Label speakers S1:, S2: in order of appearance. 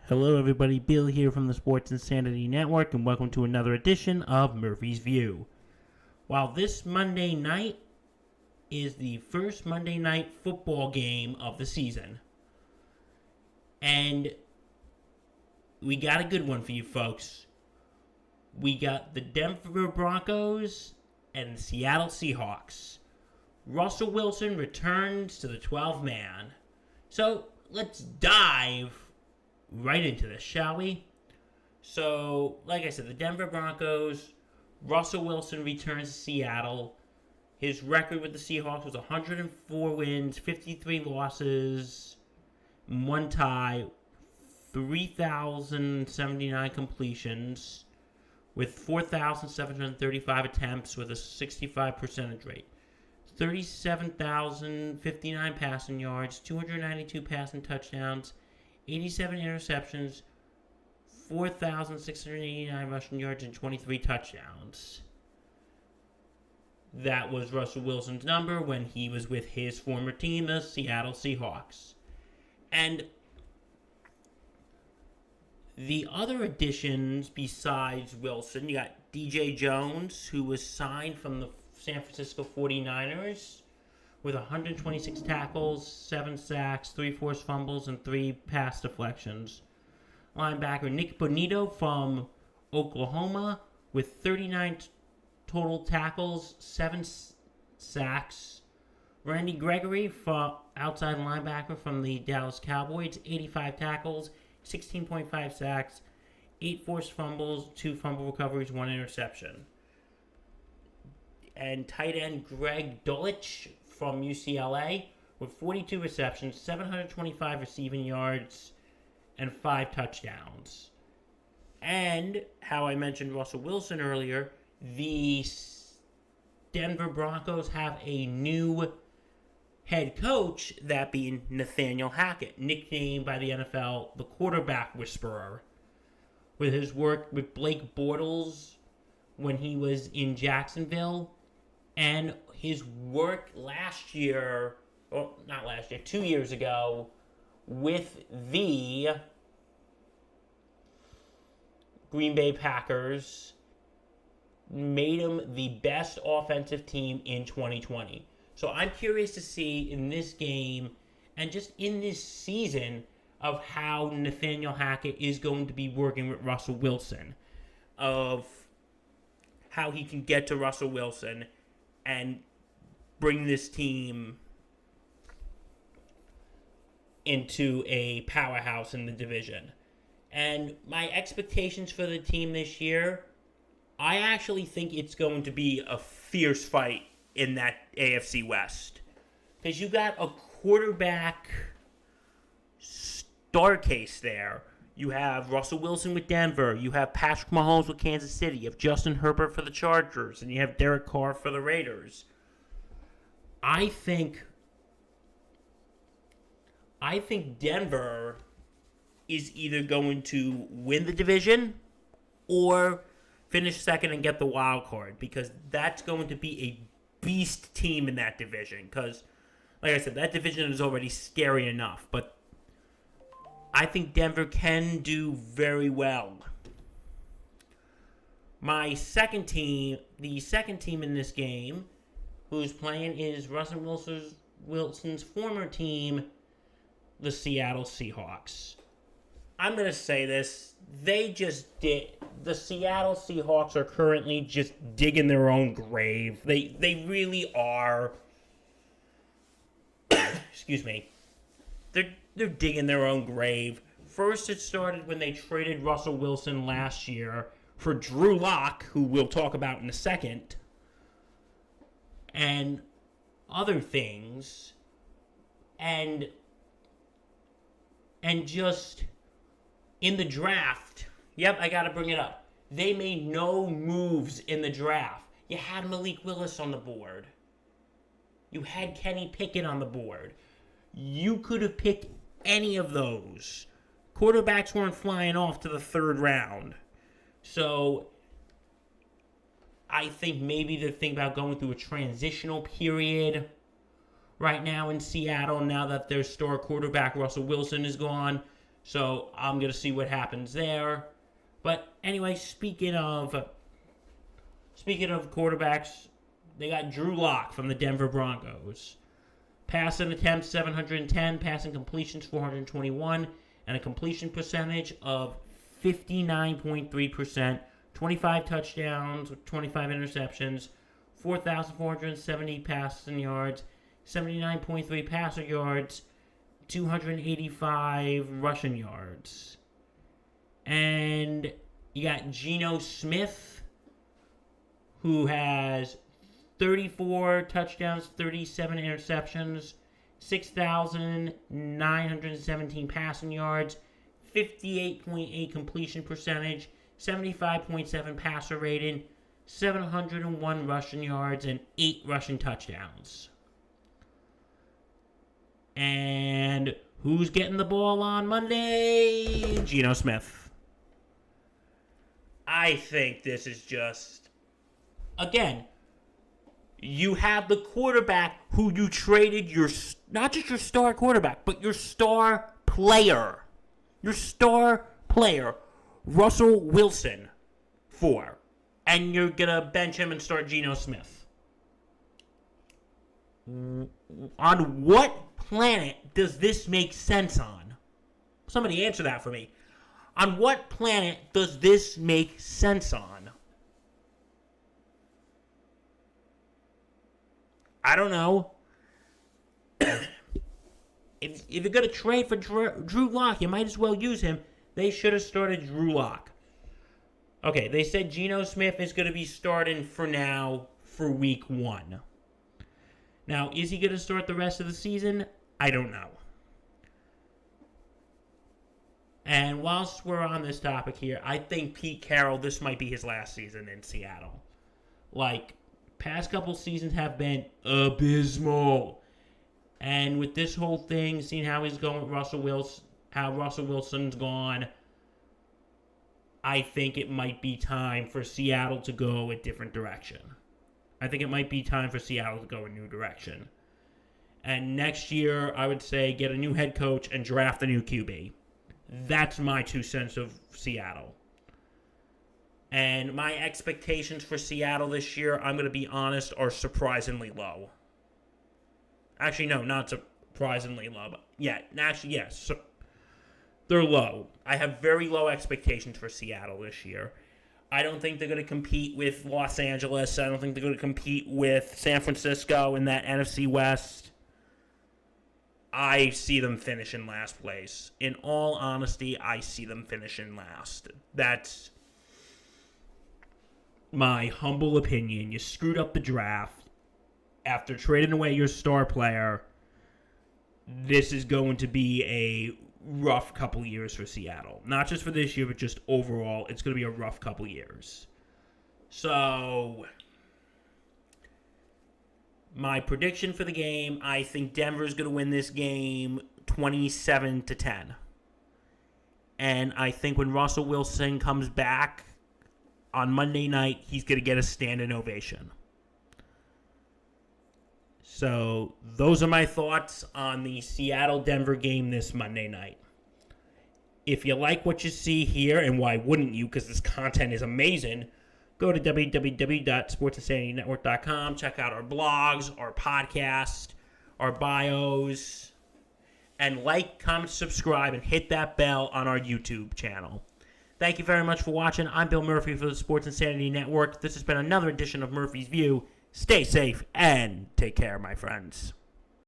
S1: Hello, everybody. Bill here from the Sports Insanity Network, and welcome to another edition of Murphy's View. While this Monday night is the first Monday night football game of the season, and we got a good one for you folks. We got the Denver Broncos and the Seattle Seahawks. Russell Wilson returns to the 12-man. So let's dive right into this, shall we? So, like I said, the Denver Broncos, Russell Wilson returns to Seattle. His record with the Seahawks was 104 wins, 53 losses, one tie, 3,079 completions, with 4,735 attempts with a 65 percentage rate. 37,059 passing yards, 292 passing touchdowns, 87 interceptions, 4,689 rushing yards, and 23 touchdowns. That was Russell Wilson's number when he was with his former team, the Seattle Seahawks. And the other additions besides Wilson, you got DJ Jones, who was signed from the San Francisco 49ers with 126 tackles, 7 sacks, 3 forced fumbles, and 3 pass deflections. Linebacker Nick Bonito from Oklahoma with 39 total tackles, 7 sacks. Randy Gregory, outside linebacker from the Dallas Cowboys, 85 tackles, 16.5 sacks, 8 forced fumbles, 2 fumble recoveries, 1 interception. And tight end Greg Dulcich from UCLA with 42 receptions, 725 receiving yards, and 5 touchdowns. And, how I mentioned Russell Wilson earlier, the Denver Broncos have a new head coach, that being Nathaniel Hackett, nicknamed by the NFL the quarterback whisperer, with his work with Blake Bortles when he was in Jacksonville, and his work last year, or not last year, 2 years ago, with the Green Bay Packers made him the best offensive team in 2020. So I'm curious to see in this game and just in this season of how Nathaniel Hackett is going to be working with Russell Wilson, of how he can get to Russell Wilson and bring this team into a powerhouse in the division. And my expectations for the team this year, I actually think it's going to be a fierce fight in that AFC West. Because you got a quarterback star case there. You have Russell Wilson with Denver. You have Patrick Mahomes with Kansas City. You have Justin Herbert for the Chargers. And you have Derek Carr for the Raiders. I think Denver is either going to win the division or finish second and get the wild card. Because that's going to be a beast team in that division. Because, like I said, that division is already scary enough. But I think Denver can do very well. My second team, the second team in this game, who's playing is Russell Wilson's former team, the Seattle Seahawks. I'm going to say this. The Seattle Seahawks are currently just digging their own grave. They really are. Excuse me. They're digging their own grave. First, it started when they traded Russell Wilson last year for Drew Lock, who we'll talk about in a second, and other things, and just in the draft. Yep, I gotta bring it up. They made no moves in the draft. You had Malik Willis on the board. You had Kenny Pickett on the board. You could have picked any of those. Quarterbacks weren't flying off to the third round. So I think maybe they're thinking about going through a transitional period right now in Seattle, now that their star quarterback Russell Wilson is gone. So I'm going to see what happens there. But anyway, speaking of quarterbacks, they got Drew Lock from the Denver Broncos. Passing attempts 710, passing completions 421, and a completion percentage of 59.3%, 25 touchdowns, 25 interceptions, 4,470 passing yards, 79.3 passer yards, 285 rushing yards. And you got Geno Smith, who has 34 touchdowns, 37 interceptions, 6,917 passing yards, 58.8 completion percentage, 75.7 passer rating, 701 rushing yards, and 8 rushing touchdowns. And who's getting the ball on Monday? Geno Smith. I think this is just, again, you have the quarterback who you traded your, not just your star quarterback, but your star player. Your star player, Russell Wilson, for. And you're going to bench him and start Geno Smith. On what planet does this make sense on? Somebody answer that for me. On what planet does this make sense on? I don't know. If you're going to trade for Drew Lock, you might as well use him. They should have started Drew Lock. Okay, they said Geno Smith is going to be starting for now for week 1. Now, is he going to start the rest of the season? I don't know. And whilst we're on this topic here, I think Pete Carroll, this might be his last season in Seattle. Like, past couple seasons have been abysmal. And with this whole thing, seeing how he's going with Russell Wilson's gone, I think it might be time for Seattle to go a different direction. I think it might be time for Seattle to go a new direction. And next year, I would say get a new head coach and draft a new QB. That's my 2 cents of Seattle. And my expectations for Seattle this year, I'm going to be honest, are surprisingly low. Actually, no, not surprisingly low. But yeah, actually, yes. They're low. I have very low expectations for Seattle this year. I don't think they're going to compete with Los Angeles. I don't think they're going to compete with San Francisco in that NFC West. I see them finishing last place. In all honesty, I see them finishing last. That's my humble opinion. You screwed up the draft. After trading away your star player, this is going to be a rough couple years for Seattle. Not just for this year, but just overall, it's going to be a rough couple years. So, my prediction for the game, I think Denver's going to win this game 27-10. And I think when Russell Wilson comes back on Monday night, he's going to get a standing ovation. So, those are my thoughts on the Seattle-Denver game this Monday night. If you like what you see here, and why wouldn't you, because this content is amazing, go to www.sportsinsanitynetwork.com, check out our blogs, our podcast, our bios, and like, comment, subscribe, and hit that bell on our YouTube channel. Thank you very much for watching. I'm Bill Murphy for the Sports Insanity Network. This has been another edition of Murphy's View. Stay safe and take care, my friends.